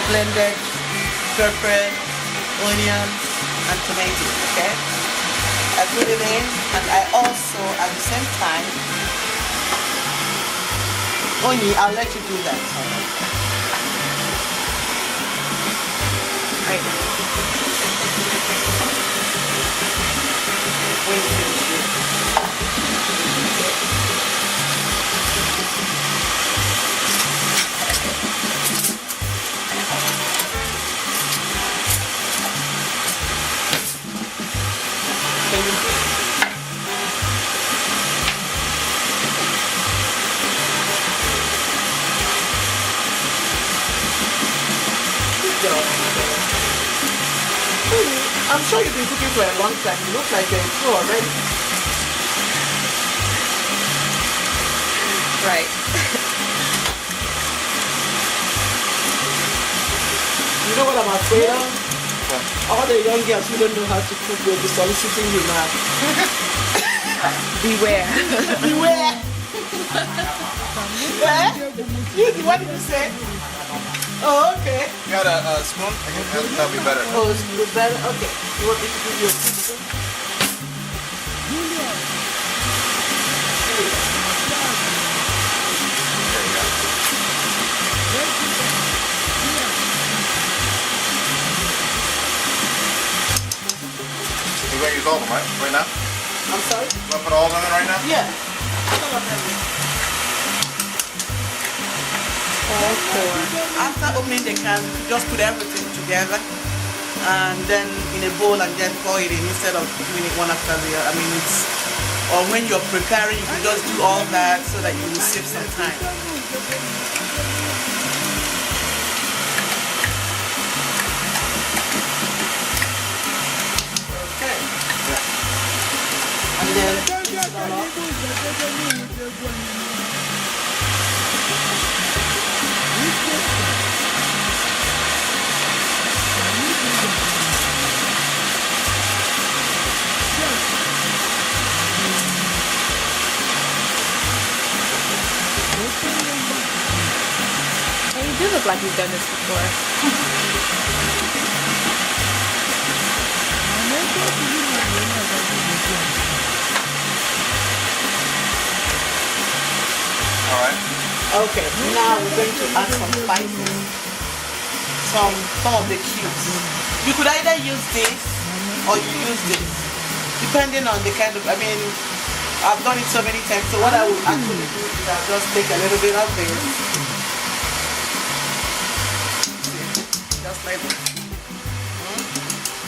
blended pepper, onions, and tomatoes, okay? I put it in, and I also, at the same time, Oni, I'll let you do that. Right. When you finish it. Can you see? I'm sure you've been cooking for a long time. You look like you're in pro already. Right. You know what I'm afraid of? All the young girls who don't know how to cook will be soliciting you now. Beware. Beware. What did you say? Oh, okay. You got a spoon? That'll be better. Oh, it's better? Okay. You want me to give you a spoon? You're going to use all of them, right now? I'm sorry? You want to put all of them in right now? Yeah. After opening the can, just put everything together and then in a bowl and then pour it in instead of doing it one after the other. I mean, it's, or when you're preparing, you can just do all that so that you will save some time. Okay. And then mix it all up. Hey, you do look like you've done this before. Alright. Okay, now we're going to add some spices. Some of the cubes. You could either use this or you use this, depending on the kind of, I mean, I've done it so many times, so what I would actually do is I'll just take a little bit of this. Just like this.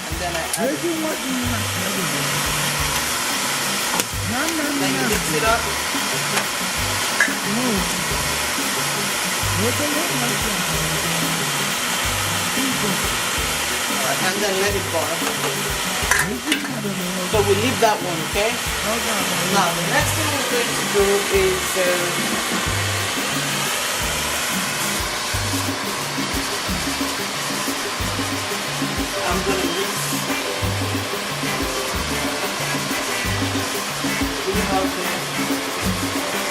And then I add it. Then you mix it up. Alright, and then let it boil. So we leave that one, okay? Now the next thing we're going to do is I'm gonna mix.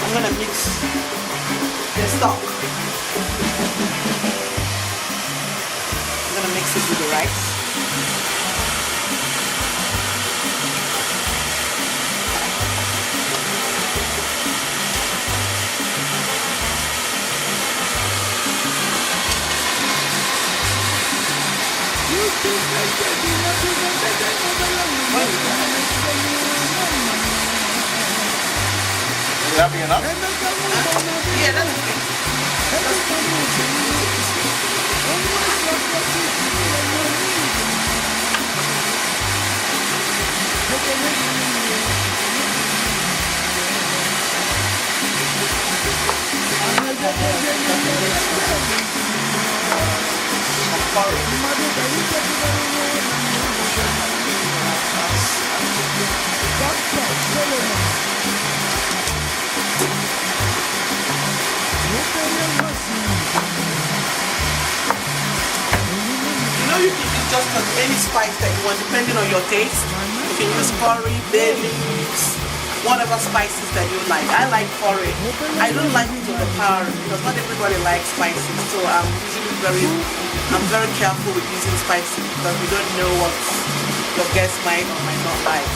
I'm gonna mix the stock. I'm gonna mix it with the rice. Would that be enough? Yeah, that's okay. You can use just any spice that you want, depending on your taste. You can use curry, bay leaves, whatever spices that you like. I like curry. I don't like it overpowering because not everybody likes spices, so I'm usually very I'm very careful with using spices because we don't know what your guests might or might not like.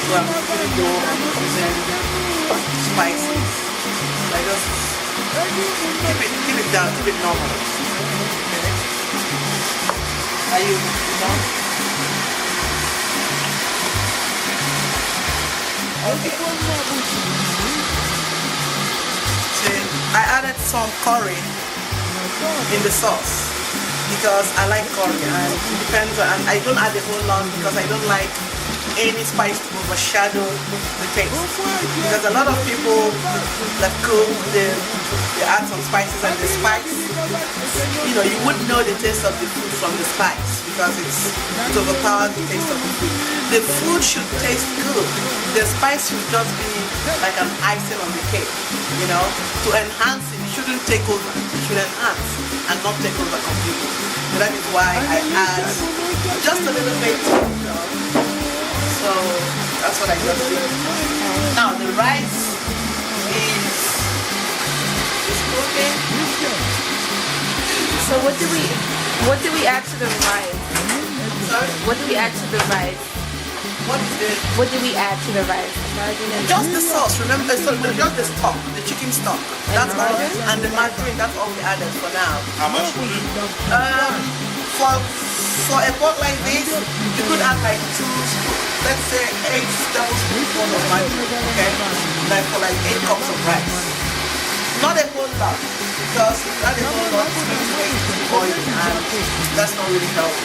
So I'm going to go and using spices. I just keep it down, keep it normal. Okay. Are you done? Okay. So I added some curry in the sauce because I like curry, and it depends on, and I don't add a whole lot because I don't like any spice to overshadow the taste, because a lot of people that cook they add some spices and the spice, you know, you wouldn't know the taste of the food from the spice because it overpowers the taste of the food. The food should taste good. The spice should just be like an icing on the cake, you know, to enhance it. It shouldn't take over. It should enhance and not take over completely. So that is why I add just a little bit, you know. So that's what I just did. Now the rice is cooking. So what do we add to the rice? Sorry? What do we add to the rice? What is it? What do we add to the rice? Margarine and Just the sauce, remember, so just the stock, the chicken stock. That's all. And the margarine, that's all we added for now. How much? For a pot like this, you could add like 2 spoons, let's say 8 tablespoons of margarine, okay? Like for like 8 cups of rice. Not a whole lot, because that is whole lot is going to make it oily, and that's not really healthy.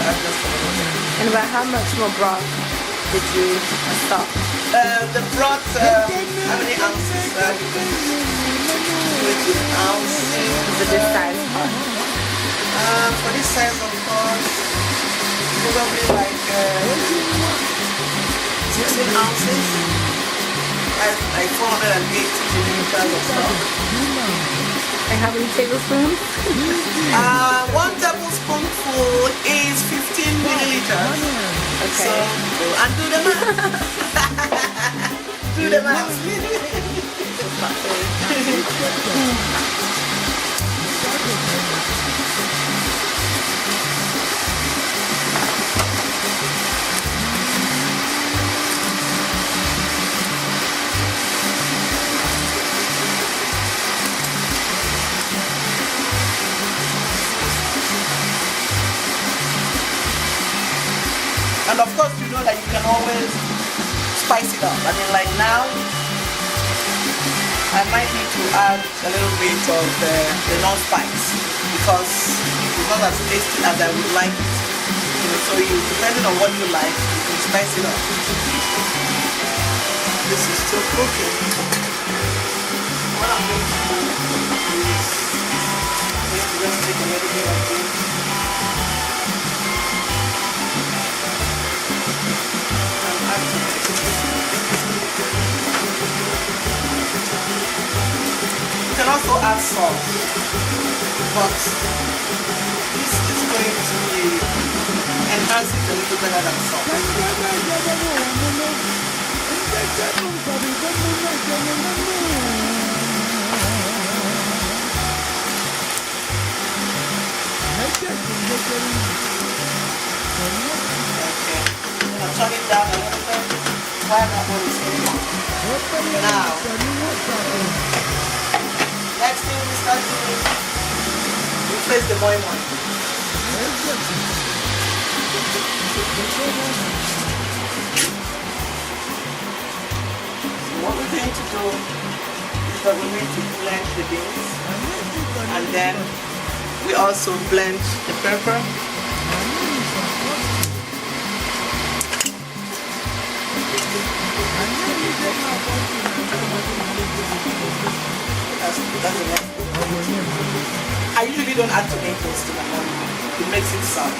That's just a little bit. And about how much more broth did you stock? The broth, how many ounces? Ounces. For this size pot? For this size of pot, probably like 16 ounces. Like 480 milliliters of stock. And how many tablespoons? 1 tablespoonful is 15 milliliters. Okay. So, and do the math. Do the math. And of course, you know that you can always spice it up. I mean, like now, I might need to add a little bit of the non-spice because it's not as tasty as I would like it. You know, so you, depending on what you like, you can spice it up. This is still cooking. What I'm going to do is just take a little bit of this. You can also add salt, but this is going to be enhance it a little better than salt. Okay, I'm gonna turn it down a little bit while that one is in. Now, next thing we start doing, we place the moi moi. So what we're going to do is that we're going to blend the beans, and then we also blend the pepper. That's the next thing. I usually don't add tomatoes to my moi. It makes it sour.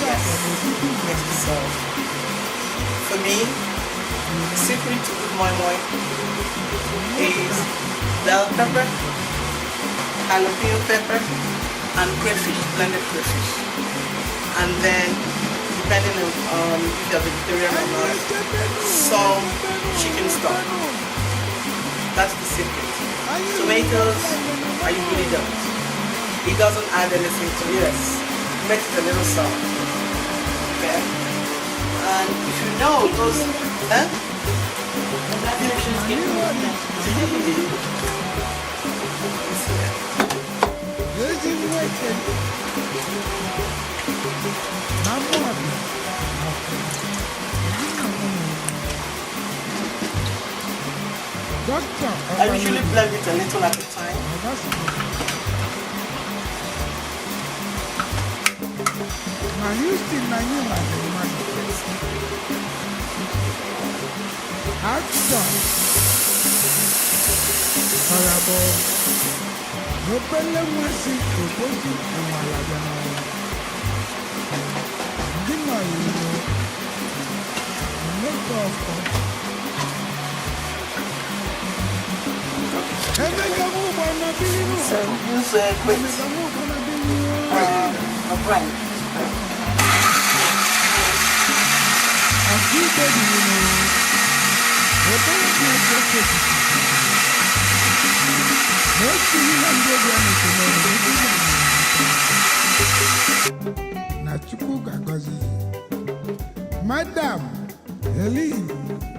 Yes, it makes it sour. For me, the secret to good moi moi is bell pepper, jalapeno pepper, and crayfish, blended crayfish. And then, depending on if you're vegetarian or not, some chicken stock. That's the secret. Tomatoes, I usually don't. It doesn't add anything to it. Yes. Make it a little soft. Okay. And if you know those, huh? I usually blend it a little at a time. So use a quick bread. Madam, Helene.